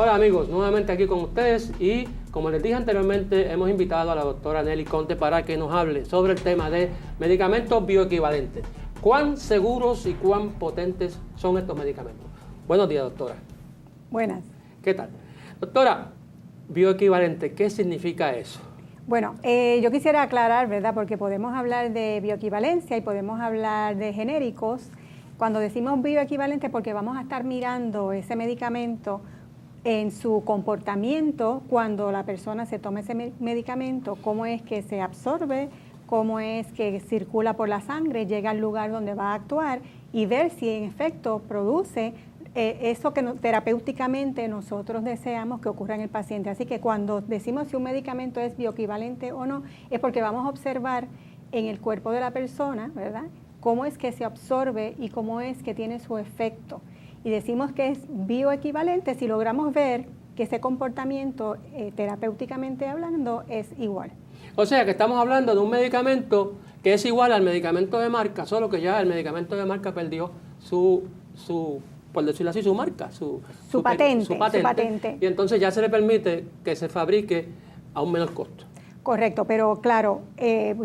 Hola amigos, nuevamente aquí con ustedes y como les dije anteriormente hemos invitado a la doctora Nelly Conte para que nos hable sobre el tema de medicamentos bioequivalentes. ¿Cuán seguros y cuán potentes son estos medicamentos? Buenos días, doctora. Buenas. ¿Qué tal? Doctora, bioequivalente, ¿qué significa eso? Bueno, yo quisiera aclarar, ¿verdad? Porque podemos hablar de bioequivalencia y podemos hablar de genéricos. Cuando decimos bioequivalente, porque vamos a estar mirando ese medicamento en su comportamiento cuando la persona se toma ese medicamento, cómo es que se absorbe, cómo es que circula por la sangre, llega al lugar donde va a actuar y ver si en efecto produce eso que terapéuticamente nosotros deseamos que ocurra en el paciente. Así que cuando decimos si un medicamento es bioequivalente o no, es porque vamos a observar en el cuerpo de la persona, ¿verdad?, cómo es que se absorbe y cómo es que tiene su efecto. Y decimos que es bioequivalente si logramos ver que ese comportamiento, terapéuticamente hablando, es igual. O sea que estamos hablando de un medicamento que es igual al medicamento de marca, solo que ya el medicamento de marca perdió por decirlo así, su marca, su patente. Y entonces ya se le permite que se fabrique a un menor costo. Correcto, pero claro,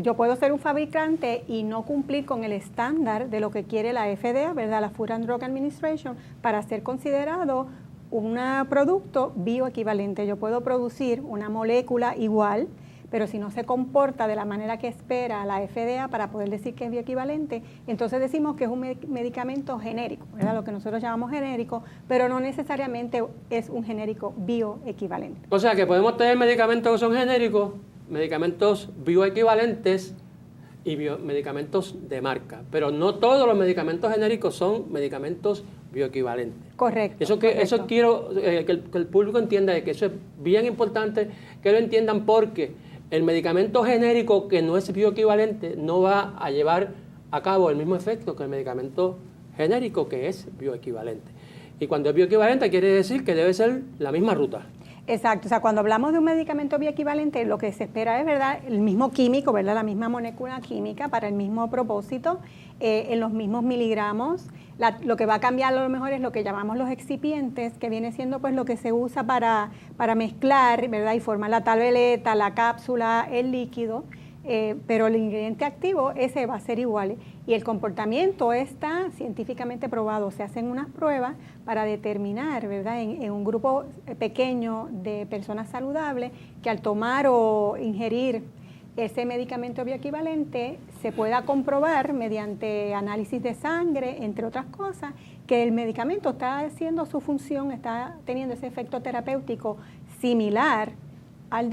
yo puedo ser un fabricante y no cumplir con el estándar de lo que quiere la FDA, ¿verdad?, la Food and Drug Administration, para ser considerado un producto bioequivalente. Yo puedo producir una molécula igual, pero si no se comporta de la manera que espera la FDA para poder decir que es bioequivalente, entonces decimos que es un medicamento genérico, ¿verdad?, lo que nosotros llamamos genérico, pero no necesariamente es un genérico bioequivalente. O sea que podemos tener medicamentos que son genéricos, medicamentos bioequivalentes y medicamentos de marca, pero no todos los medicamentos genéricos son medicamentos bioequivalentes. Correcto. Eso quiero que el público entienda, de que eso es bien importante que lo entiendan, porque el medicamento genérico que no es bioequivalente no va a llevar a cabo el mismo efecto que el medicamento genérico que es bioequivalente. Y cuando es bioequivalente quiere decir que debe ser la misma ruta. Exacto, o sea, cuando hablamos de un medicamento bioequivalente, lo que se espera es, ¿verdad?, el mismo químico, ¿verdad?, la misma molécula química para el mismo propósito, en los mismos miligramos. Lo que va a cambiar a lo mejor es lo que llamamos los excipientes, que viene siendo pues lo que se usa para mezclar, ¿verdad?, y formar la tableta, la cápsula, el líquido. Pero el ingrediente activo, ese va a ser igual. Y el comportamiento está científicamente probado. Se hacen unas pruebas para determinar, ¿verdad?, en un grupo pequeño de personas saludables, que al tomar o ingerir ese medicamento bioequivalente se pueda comprobar mediante análisis de sangre, entre otras cosas, que el medicamento está haciendo su función, está teniendo ese efecto terapéutico similar al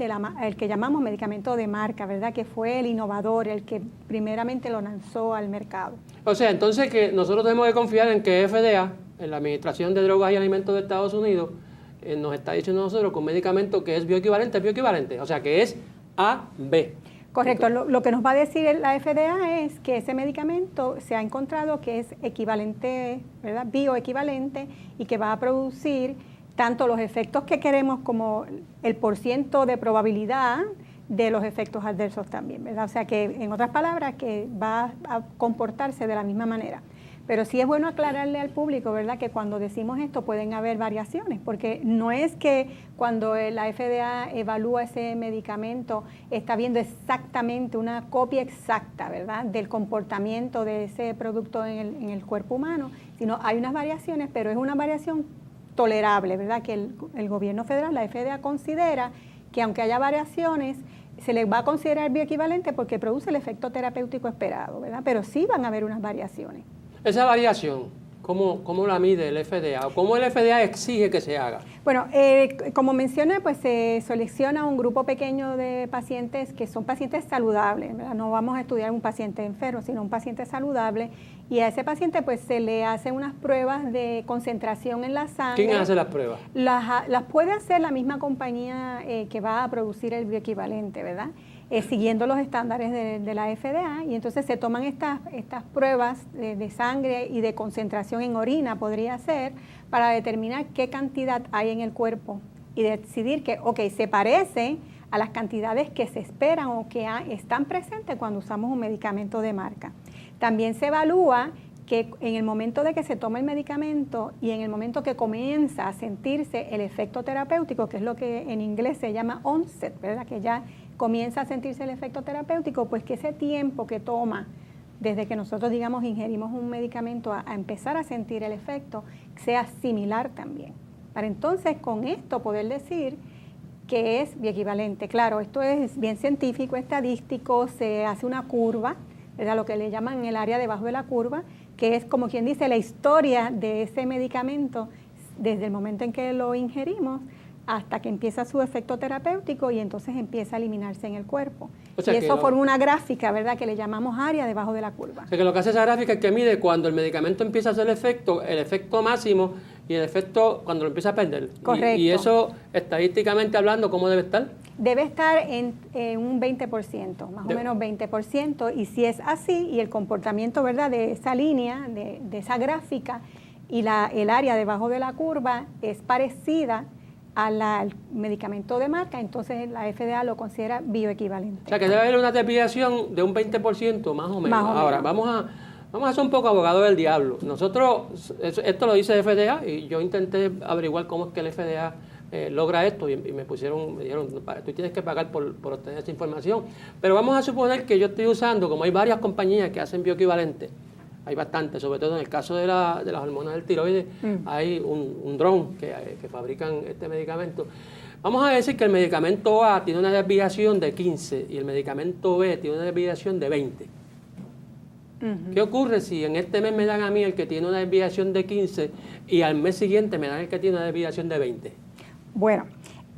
que llamamos medicamento de marca, ¿verdad?, que fue el innovador, el que primeramente lo lanzó al mercado. O sea, entonces que nosotros tenemos que confiar en que FDA, en la Administración de Drogas y Alimentos de Estados Unidos, nos está diciendo a nosotros que un medicamento que es bioequivalente, o sea, que es A, B. Correcto, lo que nos va a decir la FDA es que ese medicamento se ha encontrado que es equivalente, ¿verdad?, bioequivalente, y que va a producir tanto los efectos que queremos como el % de probabilidad de los efectos adversos también, ¿verdad? O sea que, en otras palabras, que va a comportarse de la misma manera. Pero sí es bueno aclararle al público, ¿verdad?, que cuando decimos esto pueden haber variaciones, porque no es que cuando la FDA evalúa ese medicamento está viendo exactamente una copia exacta, ¿verdad?, del comportamiento de ese producto en el cuerpo humano, sino hay unas variaciones, pero es una variación tolerable, ¿verdad?, que el gobierno federal, la FDA, considera que aunque haya variaciones, se le va a considerar bioequivalente porque produce el efecto terapéutico esperado, ¿verdad?, pero sí van a haber unas variaciones. Esa variación, ¿cómo la mide el FDA? ¿O cómo el FDA exige que se haga? Bueno, como mencioné, pues se selecciona un grupo pequeño de pacientes que son pacientes saludables, ¿verdad? No vamos a estudiar un paciente enfermo, sino un paciente saludable, y a ese paciente pues se le hacen unas pruebas de concentración en la sangre. ¿Quién hace las pruebas? Las puede hacer la misma compañía que va a producir el bioequivalente, ¿verdad?, siguiendo los estándares de la FDA, y entonces se toman estas pruebas de sangre y de concentración en orina, podría ser, para determinar qué cantidad hay en el cuerpo y decidir que, se parece a las cantidades que se esperan o que están presentes cuando usamos un medicamento de marca. También se evalúa que en el momento de que se toma el medicamento y en el momento que comienza a sentirse el efecto terapéutico, que es lo que en inglés se llama onset, ¿verdad? Que ya comienza a sentirse el efecto terapéutico, pues que ese tiempo que toma desde que nosotros, digamos, ingerimos un medicamento a empezar a sentir el efecto, sea similar también. Para entonces con esto poder decir que es bioequivalente. Claro, esto es bien científico, estadístico, se hace una curva, ¿verdad? Lo que le llaman el área debajo de la curva, que es como quien dice la historia de ese medicamento desde el momento en que lo ingerimos hasta que empieza su efecto terapéutico y entonces empieza a eliminarse en el cuerpo. O sea, y eso forma una gráfica, ¿verdad?, que le llamamos área debajo de la curva. O sea, que lo que hace esa gráfica es que mide cuando el medicamento empieza a hacer el efecto máximo y el efecto cuando lo empieza a perder. Correcto. Y eso, estadísticamente hablando, ¿cómo debe estar? Debe estar en un 20%, más o menos 20%, y si es así, y el comportamiento, ¿verdad?, de esa línea, de esa gráfica, y el área debajo de la curva es parecida al medicamento de marca, entonces la FDA lo considera bioequivalente. O sea, que debe haber una desviación de un 20% más o menos. Ahora, vamos a ser un poco abogado del diablo. Nosotros, esto lo dice FDA, y yo intenté averiguar cómo es que el FDA logra esto, y me dijeron, tú tienes que pagar por obtener esa información. Pero vamos a suponer que yo estoy usando, como hay varias compañías que hacen bioequivalentes, hay bastantes, sobre todo en el caso de las hormonas del tiroides, hay un dron que fabrican este medicamento. Vamos a decir que el medicamento A tiene una desviación de 15 y el medicamento B tiene una desviación de 20. ¿Qué ocurre si en este mes me dan a mí el que tiene una desviación de 15 y al mes siguiente me dan el que tiene una desviación de 20? Bueno,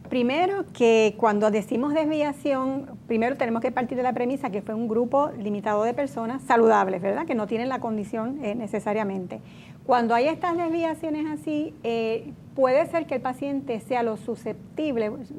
primero que cuando decimos desviación, primero tenemos que partir de la premisa que fue un grupo limitado de personas saludables, ¿verdad?, que no tienen la condición necesariamente. Cuando hay estas desviaciones así, puede ser que el paciente sea lo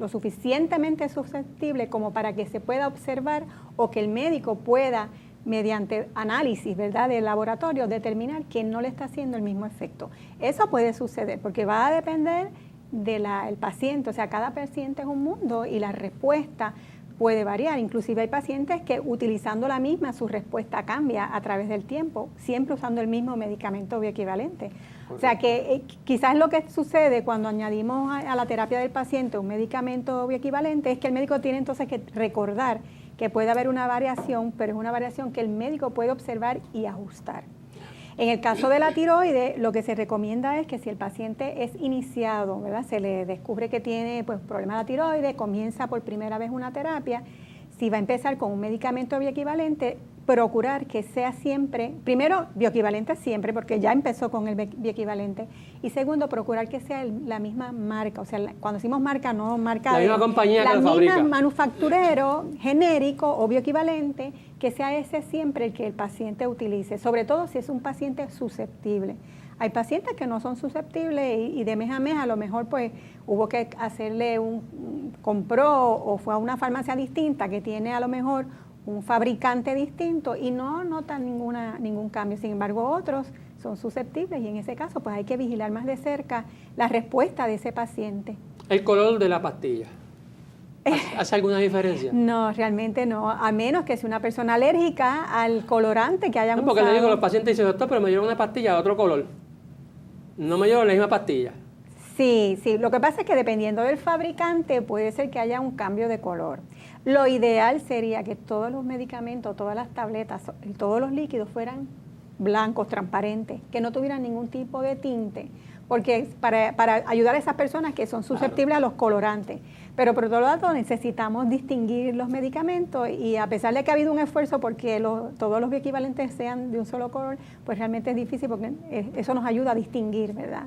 suficientemente susceptible como para que se pueda observar o que el médico pueda, mediante análisis, ¿verdad?, del laboratorio, determinar que no le está haciendo el mismo efecto. Eso puede suceder porque va a depender del paciente, o sea, cada paciente es un mundo y la respuesta puede variar. Inclusive hay pacientes que utilizando la misma, su respuesta cambia a través del tiempo, siempre usando el mismo medicamento bioequivalente. Correcto. O sea que quizás lo que sucede cuando añadimos a la terapia del paciente un medicamento bioequivalente es que el médico tiene entonces que recordar que puede haber una variación, pero es una variación que el médico puede observar y ajustar. En el caso de la tiroides, lo que se recomienda es que si el paciente es iniciado, ¿verdad?, se le descubre que tiene problema de la tiroides, comienza por primera vez una terapia, si va a empezar con un medicamento bioequivalente, procurar que sea siempre, primero, bioequivalente siempre, porque ya empezó con el bioequivalente, y segundo, procurar que sea la misma marca, o sea, cuando decimos marca, no marca la misma compañía que lo fabrica. La misma manufacturero, genérico o bioequivalente, que sea ese siempre el que el paciente utilice, sobre todo si es un paciente susceptible. Hay pacientes que no son susceptibles y de mes a mes a lo mejor pues hubo que hacerle compró o fue a una farmacia distinta que tiene a lo mejor un fabricante distinto y no notan ningún cambio. Sin embargo, otros son susceptibles y en ese caso pues hay que vigilar más de cerca la respuesta de ese paciente. El color de la pastilla. ¿Hace alguna diferencia? No, realmente no, a menos que sea una persona alérgica al colorante que hayan usado. Porque le digo a los pacientes, dicen, doctor, pero me dieron una pastilla de otro color. No me dieron la misma pastilla. Sí, lo que pasa es que dependiendo del fabricante puede ser que haya un cambio de color. Lo ideal sería que todos los medicamentos, todas las tabletas, todos los líquidos fueran blancos, transparentes, que no tuvieran ningún tipo de tinte, porque para ayudar a esas personas que son susceptibles a los colorantes. Pero por otro lado necesitamos distinguir los medicamentos y a pesar de que ha habido un esfuerzo porque todos los bioequivalentes sean de un solo color, pues realmente es difícil porque eso nos ayuda a distinguir, ¿verdad?,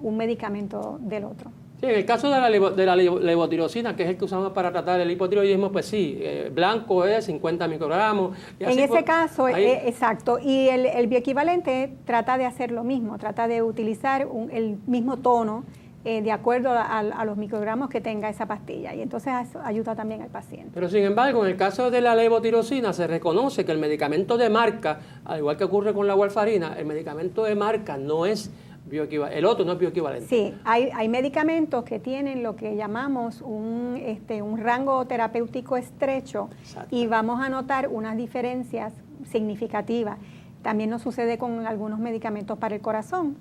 un medicamento del otro. Sí, en el caso de la levotirosina, que es el que usamos para tratar el hipotiroidismo, pues sí, blanco es 50 microgramos. Y en ese caso, exacto, y el bioequivalente trata de hacer lo mismo, trata de utilizar el mismo tono de acuerdo a los microgramos que tenga esa pastilla, y entonces eso ayuda también al paciente. Pero sin embargo, en el caso de la levotirosina se reconoce que el medicamento de marca, al igual que ocurre con la warfarina, el medicamento de marca no es bioequivalente, el otro no es bioequivalente. Sí, hay medicamentos que tienen lo que llamamos un rango terapéutico estrecho. Exacto. Y vamos a notar unas diferencias significativas. También nos sucede con algunos medicamentos para el corazón.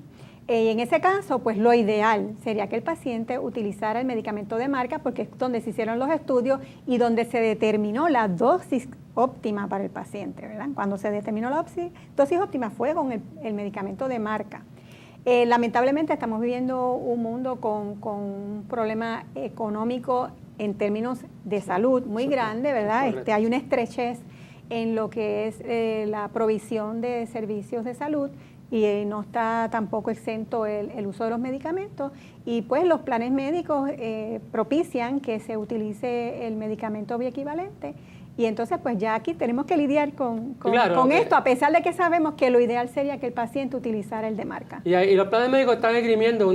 Y en ese caso, pues lo ideal sería que el paciente utilizara el medicamento de marca porque es donde se hicieron los estudios y donde se determinó la dosis óptima para el paciente, ¿verdad? Cuando se determinó la dosis óptima fue con el medicamento de marca. Lamentablemente estamos viviendo un mundo con un problema económico en términos de salud muy grande, ¿verdad? Hay una estrechez en lo que es la provisión de servicios de salud y no está tampoco exento el uso de los medicamentos y pues los planes médicos propician que se utilice el medicamento bioequivalente y entonces pues ya aquí tenemos que lidiar con esto, a pesar de que sabemos que lo ideal sería que el paciente utilizara el de marca. Y los planes médicos están esgrimiendo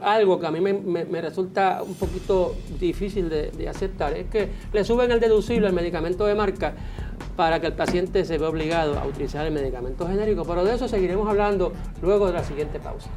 algo que a mí me resulta un poquito difícil de aceptar, es que le suben el deducible al medicamento de marca para que el paciente se vea obligado a utilizar el medicamento genérico, pero de eso seguiremos hablando luego de la siguiente pausa.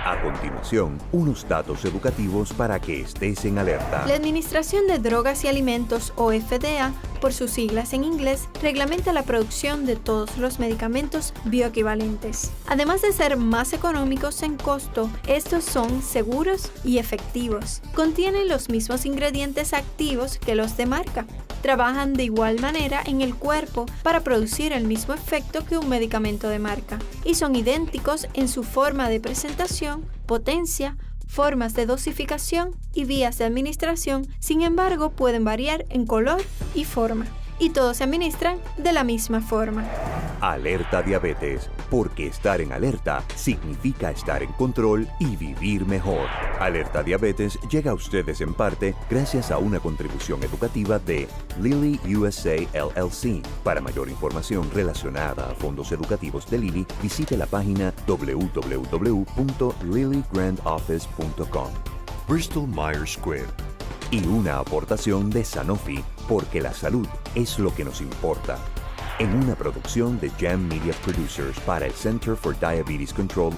A continuación, unos datos educativos para que estés en alerta. La Administración de Drogas y Alimentos, o FDA, por sus siglas en inglés, reglamenta la producción de todos los medicamentos bioequivalentes. Además de ser más económicos en costo, estos son seguros y efectivos. Contienen los mismos ingredientes activos que los de marca. Trabajan de igual manera en el cuerpo para producir el mismo efecto que un medicamento de marca y son idénticos en su forma de presentación, potencia, formas de dosificación y vías de administración, sin embargo pueden variar en color y forma, y todos se administran de la misma forma. Alerta Diabetes, porque estar en alerta significa estar en control y vivir mejor. Alerta Diabetes llega a ustedes en parte gracias a una contribución educativa de Lilly USA LLC. Para mayor información relacionada a fondos educativos de Lilly, visite la página www.lillygrandoffice.com. Bristol Myers Squibb. Y una aportación de Sanofi, porque la salud es lo que nos importa. En una producción de Jam Media Producers para el Center for Diabetes Control